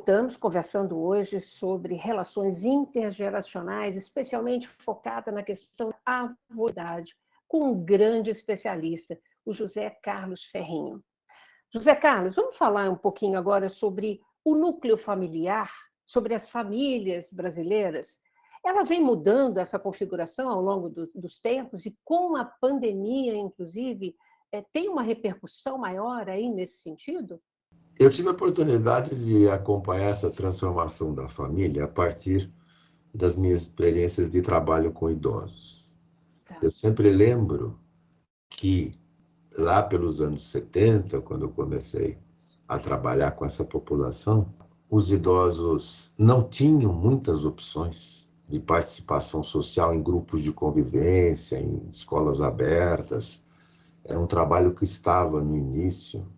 voltamos conversando hoje sobre relações intergeracionais, especialmente focada na questão da avoidade, com um grande especialista, o José Carlos Ferrinho. José Carlos, vamos falar um pouquinho agora sobre o núcleo familiar, sobre as famílias brasileiras. Ela vem mudando essa configuração ao longo dos tempos e com a pandemia, inclusive, tem uma repercussão maior aí nesse sentido? Eu tive a oportunidade de acompanhar essa transformação da família a partir das minhas experiências de trabalho com idosos. Tá. Eu sempre lembro que lá pelos anos 70, quando eu comecei a trabalhar com essa população, os idosos não tinham muitas opções de participação social em grupos de convivência, em escolas abertas. Era um trabalho que estava no início.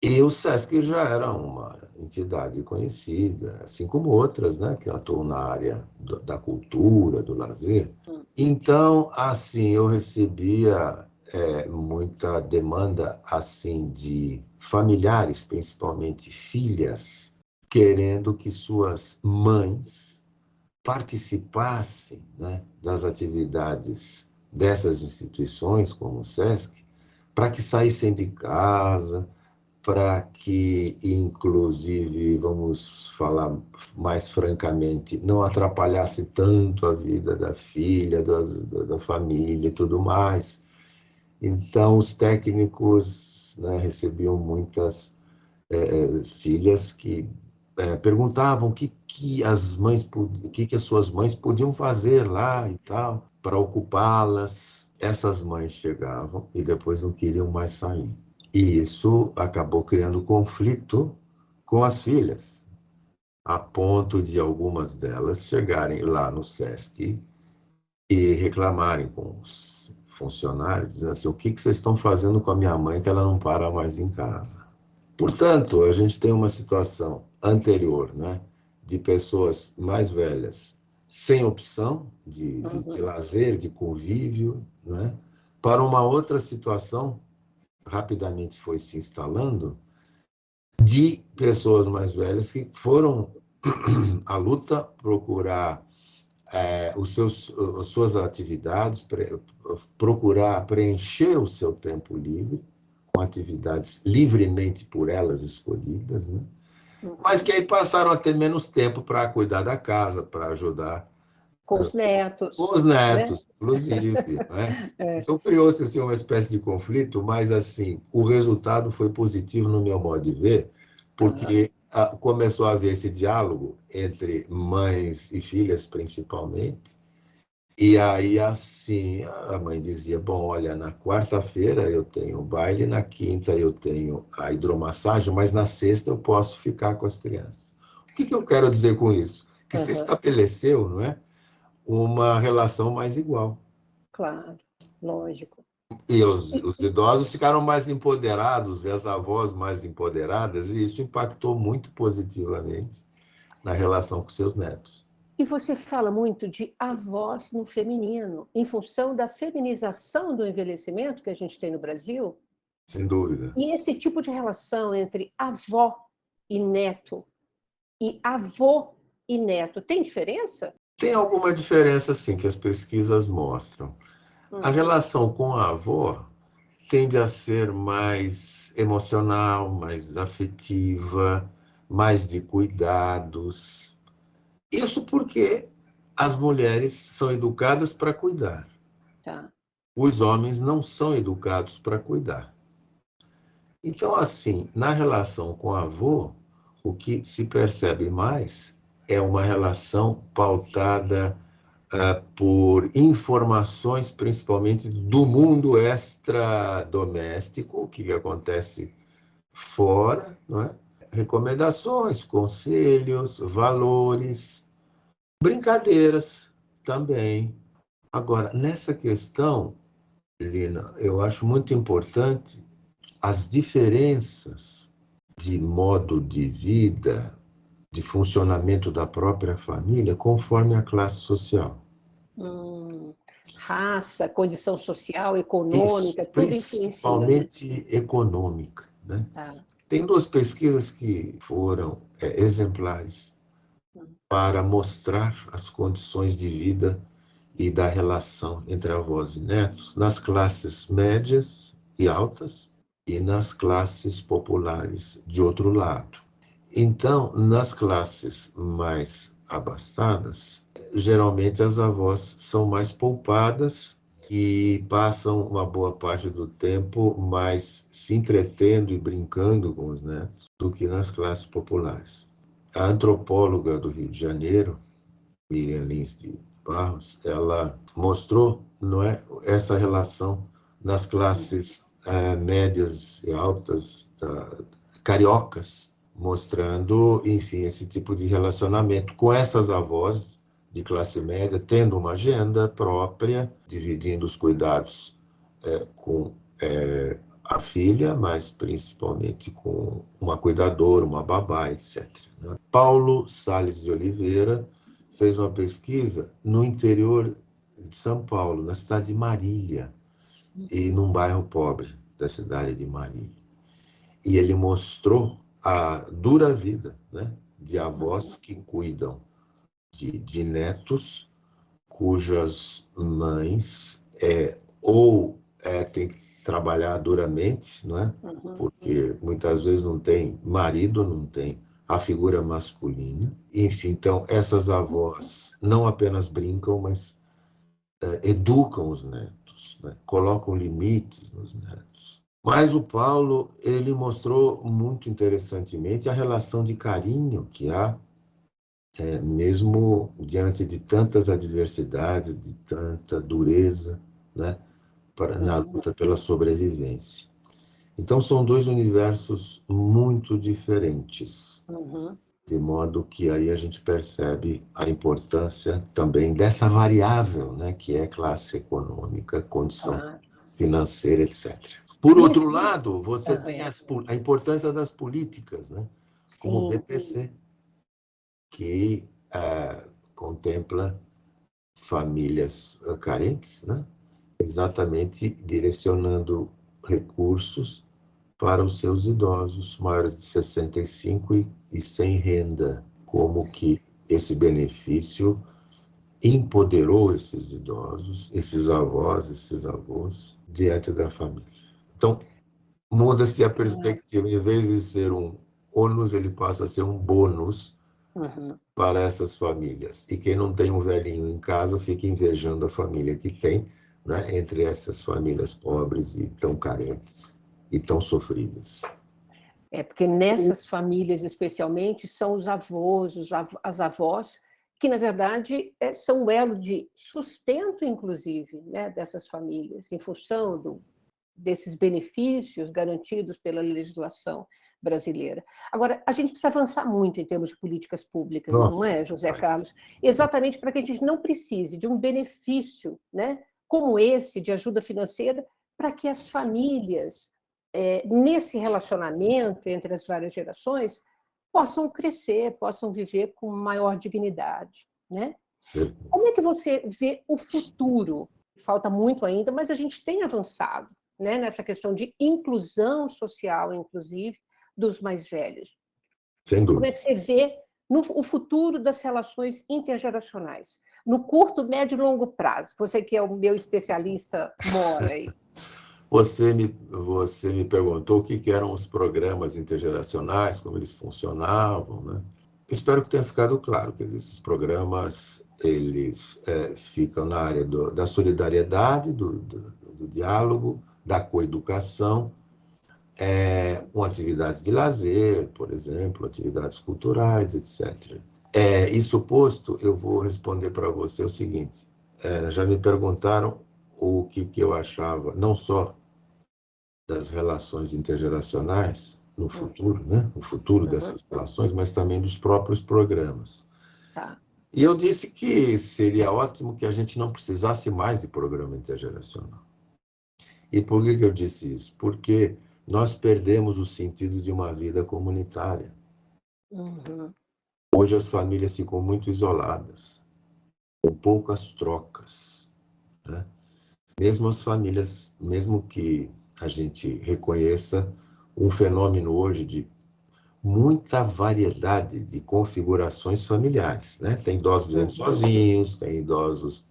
E o SESC já era uma entidade conhecida, assim como outras, né, que atuam na área da cultura, do lazer. Então, assim, eu recebia muita demanda assim de familiares, principalmente filhas, querendo que suas mães participassem, né, das atividades dessas instituições, como o SESC, para que saíssem de casa, para que, inclusive, vamos falar mais francamente, não atrapalhasse tanto a vida da filha, da família e tudo mais. Então, os técnicos, né, recebiam muitas filhas que perguntavam que as suas mães podiam fazer lá e tal, para ocupá-las. Essas mães chegavam e depois não queriam mais sair. E isso acabou criando conflito com as filhas, a ponto de algumas delas chegarem lá no SESC e reclamarem com os funcionários, dizendo assim: o que vocês estão fazendo com a minha mãe que ela não para mais em casa? Portanto, a gente tem uma situação anterior, né, de pessoas mais velhas sem opção de lazer, de convívio, né, para uma outra situação, rapidamente foi se instalando, de pessoas mais velhas que foram à luta procurar as suas atividades, procurar preencher o seu tempo livre, com atividades livremente por elas escolhidas, né? Mas que aí passaram a ter menos tempo para cuidar da casa, para ajudar com os netos. Com os netos, né? Inclusive. Né? Então criou-se assim, uma espécie de conflito, mas assim, o resultado foi positivo no meu modo de ver, porque começou a haver esse diálogo entre mães e filhas, principalmente. E aí, assim, a mãe dizia: bom, olha, na quarta-feira eu tenho o baile, na quinta eu tenho a hidromassagem, mas na sexta eu posso ficar com as crianças. O que eu quero dizer com isso? Que se estabeleceu, não é, uma relação mais igual. Claro, lógico. E os idosos ficaram mais empoderados, e as avós mais empoderadas, e isso impactou muito positivamente na relação com seus netos. E você fala muito de avós no feminino, em função da feminização do envelhecimento que a gente tem no Brasil. Sem dúvida. E esse tipo de relação entre avó e neto e avô e neto, tem diferença? Tem alguma diferença, sim, que as pesquisas mostram. A relação com a avó tende a ser mais emocional, mais afetiva, mais de cuidados. Isso porque as mulheres são educadas para cuidar. Tá. Os homens não são educados para cuidar. Então, assim, na relação com o avô, o que se percebe mais é uma relação pautada por informações, principalmente do mundo extradoméstico, o que acontece fora, não é? Recomendações, conselhos, valores, brincadeiras também. Agora, nessa questão, Lina, eu acho muito importante as diferenças de modo de vida, de funcionamento da própria família, conforme a classe social. Raça, condição social, Isso, econômica, tudo influencia, né? principalmente econômica, né? Tá. Tem duas pesquisas que foram exemplares para mostrar as condições de vida e da relação entre avós e netos nas classes médias e altas e nas classes populares, de outro lado. Então, nas classes mais abastadas, geralmente as avós são mais poupadas e passam uma boa parte do tempo mais se entretendo e brincando com os netos do que nas classes populares. A antropóloga do Rio de Janeiro, Miriam Lins de Barros, ela mostrou, não é, essa relação nas classes médias e altas cariocas, mostrando, enfim, esse tipo de relacionamento com essas avós de classe média, tendo uma agenda própria, dividindo os cuidados com a filha, mas principalmente com uma cuidadora, uma babá, etc. Né? Paulo Salles de Oliveira fez uma pesquisa no interior de São Paulo, na cidade de Marília, e num bairro pobre da cidade de Marília. E ele mostrou a dura vida, né, de avós que cuidam de netos cujas mães ou têm que trabalhar duramente, não é? Porque muitas vezes não tem marido, não tem a figura masculina. Enfim, então essas avós não apenas brincam, mas educam os netos, né? Colocam limites nos netos. Mas o Paulo, ele mostrou muito interessantemente a relação de carinho que há, mesmo diante de tantas adversidades, de tanta dureza, né, na luta pela sobrevivência. Então, são dois universos muito diferentes, de modo que aí a gente percebe a importância também dessa variável, né, que é classe econômica, condição financeira, etc. Por outro lado, você tem a importância das políticas, né, como o BPC, que contempla famílias carentes, né, exatamente direcionando recursos para os seus idosos maiores de 65 e sem renda, como que esse benefício empoderou esses idosos, esses avós, esses avós, diante da família. Então, muda-se a perspectiva. Em vez de ser um ônus, ele passa a ser um bônus para essas famílias. E quem não tem um velhinho em casa fica invejando a família que tem, né, entre essas famílias pobres e tão carentes e tão sofridas. Porque nessas famílias, especialmente, são os avós, as avós, que, na verdade, são o elo de sustento, inclusive, né, dessas famílias, em função desses benefícios garantidos pela legislação brasileira. Agora, a gente precisa avançar muito em termos de políticas públicas, não é, José Carlos? Exatamente para que a gente não precise de um benefício, né, como esse, de ajuda financeira, para que as famílias, nesse relacionamento entre as várias gerações, possam crescer, possam viver com maior dignidade, né? Como é que você vê o futuro? Falta muito ainda, mas a gente tem avançado, né, nessa questão de inclusão social, inclusive, dos mais velhos. Sem dúvida. Como é que você vê o futuro das relações intergeracionais? No curto, médio e longo prazo. Você que é o meu especialista mora aí. Você me perguntou o que eram os programas intergeracionais, como eles funcionavam, né? Espero que tenha ficado claro que esses programas eles ficam na área da solidariedade, do diálogo, da coeducação, com atividades de lazer, por exemplo, atividades culturais, etc. Isso posto, eu vou responder para você o seguinte: já me perguntaram o que eu achava, não só das relações intergeracionais no futuro, né? O futuro dessas relações, mas também dos próprios programas. Tá. E eu disse que seria ótimo que a gente não precisasse mais de programa intergeracional. E por que eu disse isso? Porque nós perdemos o sentido de uma vida comunitária. Hoje as famílias ficam muito isoladas, com poucas trocas, né? Mesmo as famílias, mesmo que a gente reconheça um fenômeno hoje de muita variedade de configurações familiares, né? Tem idosos vivendo sozinhos, tem idosos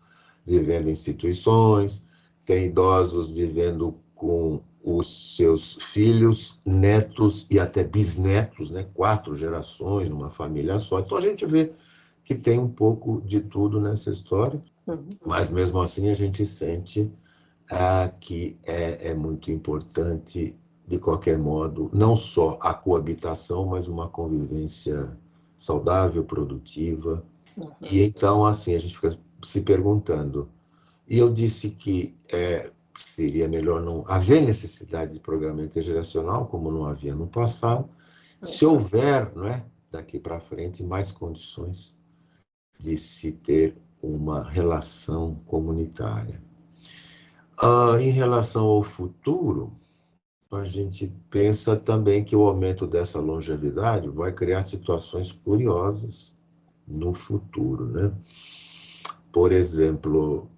vivendo em instituições, tem idosos vivendo com os seus filhos, netos e até bisnetos, né? 4 gerações numa família só. Então a gente vê que tem um pouco de tudo nessa história, mas mesmo assim a gente sente que é muito importante, de qualquer modo, não só a coabitação, mas uma convivência saudável, produtiva. E então, assim, a gente fica se perguntando. E eu disse que seria melhor não haver necessidade de programa intergeracional, como não havia no passado, se houver, não é, daqui para frente, mais condições de se ter uma relação comunitária. Em relação ao futuro, a gente pensa também que o aumento dessa longevidade vai criar situações curiosas no futuro, né? Por exemplo,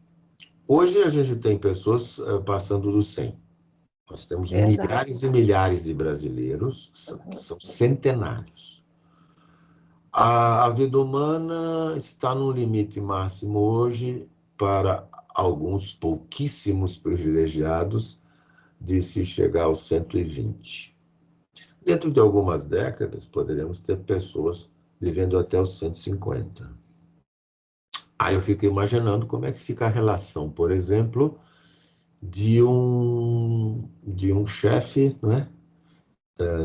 hoje a gente tem pessoas passando dos 100. Nós temos milhares e milhares de brasileiros que são centenários. A vida humana está no limite máximo hoje para alguns pouquíssimos privilegiados de se chegar aos 120. Dentro de algumas décadas, poderemos ter pessoas vivendo até os 150. Aí eu fico imaginando como é que fica a relação, por exemplo, de um chefe, né?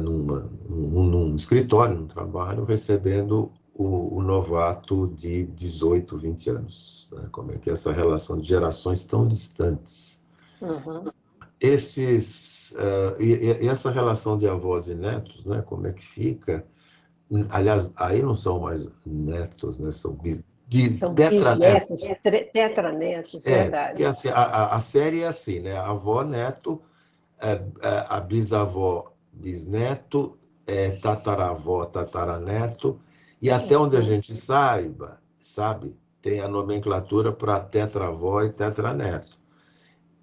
Num escritório, num trabalho, recebendo o novato de 18, 20 anos. Né? Como é que é essa relação de gerações tão distantes? E essa relação de avós e netos, né? Como é que fica? Aliás, aí não são mais netos, né? São bisnetos, tetranetos, verdade. E assim, a série é assim, né? Avó, neto, a bisavó, bisneto, tataravó, tataraneto, e até onde a gente sabe, tem a nomenclatura para tetravó e tetraneto.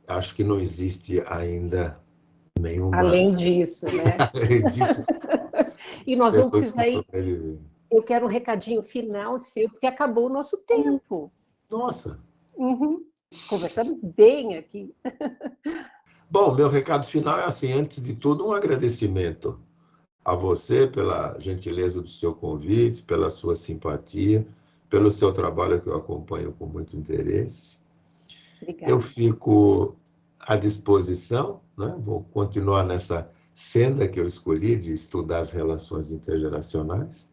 Acho que não existe ainda nenhuma. Além disso, né? disso, E nós vamos pessoas que precisar ir. sobreviveram. Eu quero um recadinho final seu, porque acabou o nosso tempo. Nossa! Conversamos bem aqui. Bom, meu recado final é assim, antes de tudo, um agradecimento a você pela gentileza do seu convite, pela sua simpatia, pelo seu trabalho que eu acompanho com muito interesse. Obrigada. Eu fico à disposição, né? Vou continuar nessa senda que eu escolhi de estudar as relações intergeracionais.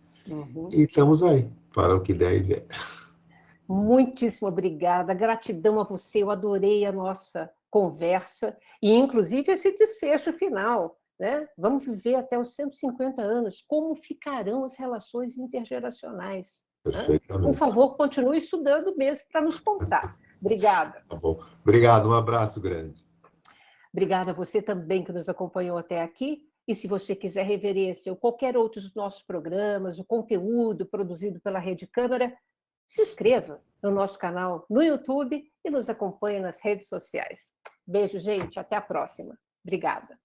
E estamos aí, para o que der e vier. Muitíssimo obrigada, gratidão a você, eu adorei a nossa conversa, e inclusive esse desfecho final, né? Vamos viver até os 150 anos, como ficarão as relações intergeracionais? Perfeitamente. Por favor, continue estudando mesmo para nos contar. Obrigada. Tá bom. Obrigado, um abraço grande. Obrigada a você também que nos acompanhou até aqui. E se você quiser rever esse ou qualquer outro dos nossos programas, o conteúdo produzido pela Rede Câmara, se inscreva no nosso canal no YouTube e nos acompanhe nas redes sociais. Beijo, gente. Até a próxima. Obrigada.